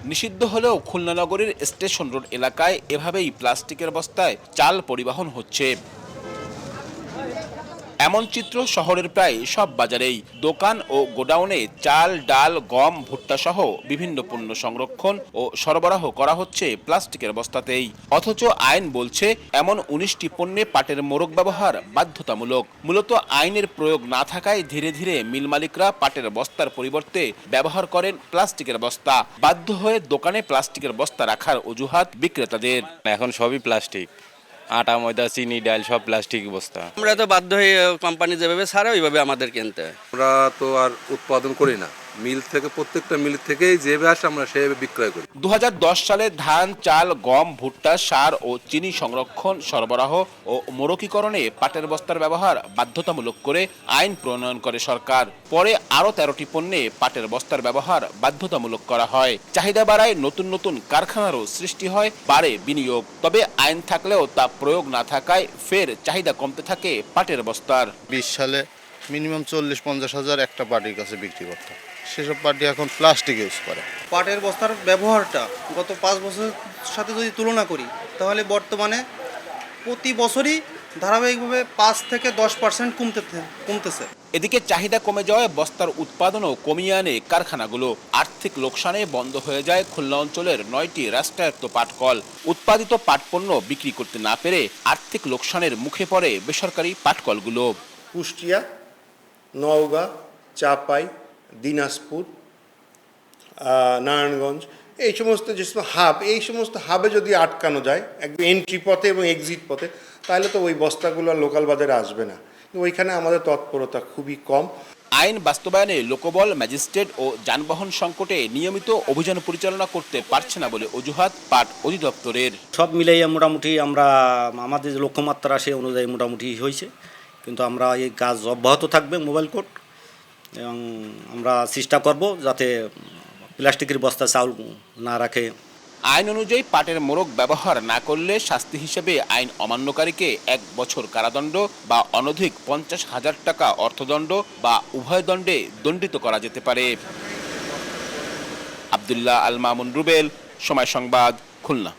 নিষিদ্ধ হলেও খুলনা নগরীর স্টেশন রোড এলাকায় এভাবেই প্লাস্টিকের বস্তায় চাল পরিবহন হচ্ছে। এমন চিত্র শহরের প্রায় সব বাজারেই। দোকান ও গোডাউনে চাল, ডাল, গম, ভুট্টা সহ বিভিন্ন পণ্য সংরক্ষণ ও সরবরাহ করা হচ্ছে প্লাস্টিকের বস্তাতেই। অথচ আইন বলছে এমন ১৯টি পণ্যে পাটের মোড়ক ব্যবহার বাধ্যতামূলক। মূলত আইনের প্রয়োগ না থাকায় ধীরে ধীরে মিল মালিকরা পাটের বস্তার পরিবর্তে ব্যবহার করেন প্লাস্টিকের বস্তা। বাধ্য হয়ে দোকানে প্লাস্টিকের বস্তা রাখার অজুহাত বিক্রেতাদের। এখন সবই প্লাস্টিক, আটা, ময়দা, চিনি, ডাল সব প্লাস্টিক বস্তা। আমরা তো বাধ্য হয়ে কোম্পানি যেভাবে ছাড়ে ওইভাবে আমাদের কিনতে হয়। আমরা তো আর উৎপাদন করি না, মিল থেকে প্রত্যেকটা মিল থেকেই যেভাবে আসে আমরা সেভাবে বিক্রয় করি। ২০১০ সালে ধান, চাল, গম, ভুট্টা, সার ও চিনি সংরক্ষণ, সরবরাহ ও মোড়কীকরণে পাটের বস্তার ব্যবহার বাধ্যতামূলক করে আইন প্রণয়ন করে সরকার। পরে আরও ১৩টি পণ্যে পাটের বস্তার ব্যবহার বাধ্যতামূলক করা হয়। চাহিদা বাড়ায় নতুন নতুন কারখানারও সৃষ্টি হয়, বাড়ে বিনিয়োগ। তবে আইন থাকলেও তা প্রয়োগ না থাকায় ফের চাহিদা কমতে থাকে পাটের বস্তার। ২০ সালে মিনিমাম ৪০-৫০ হাজার একটা পার্টির কাছে বিক্রি করতো, সেসব পার্টি এখন প্লাস্টিক ইউজ করে। পাটের বস্তার ব্যবহারটা গত ৫ বছরের সাথে যদি তুলনা করি তাহলে বর্তমানে প্রতি বছরই ধারাবাহিকভাবে ৫ থেকে ১০% কমতেছে। এদিকে চাহিদা কমে যাওয়ায় বস্তার উৎপাদনও কমিয়ে আনে কারখানাগুলো। আর্থিক লোকসানে বন্ধ হয়ে যায় খুলনা অঞ্চলের ৯টি রাষ্ট্রায়ত্ত পাটকল। উৎপাদিত পাট পণ্য বিক্রি করতে না পেরে আর্থিক লোকসানের মুখে পড়ে বেসরকারি পাটকলগুলো। কুষ্টিয়া, নওগাঁ, চাপাই, দিনাজপুর, নারায়ণগঞ্জ, এই সমস্ত যে হাব, এই সমস্ত হাবে যদি আটকানো যায় একদম এন্ট্রি পথে এবং এক্সিট পথে, তাহলে তো ওই বস্তাগুলো লোকাল বাজারে আসবে না। ওইখানে আমাদের তৎপরতা খুবই কম। আইন বাস্তবায়নে লোকবল, ম্যাজিস্ট্রেট ও যানবাহন সংকটে নিয়মিত অভিযান পরিচালনা করতে পারছে না বলে অজুহাত পাট অধিদপ্তরের। সব মিলাইয়া মোটামুটি আমরা আমাদের যে লক্ষ্যমাত্রা সে অনুযায়ী মোটামুটি হয়েছে, কিন্তু আমরা এই কাজ অব্যাহত থাকবে মোবাইল কোর্ট, এবং আমরা চেষ্টা করব যাতে প্লাস্টিকের বস্তা চাউল না রাখে। আইন অনুযায়ী পাটের মোড়ক ব্যবহার না করলে শাস্তি হিসেবে আইন অমান্যকারীকে ১ বছর কারাদণ্ড বা অনধিক ৫০,০০০ টাকা অর্থদণ্ড বা উভয় দণ্ডে দণ্ডিত করা যেতে পারে। আব্দুল্লাহ আল মামুন রুবেল, সময় সংবাদ, খুলনা।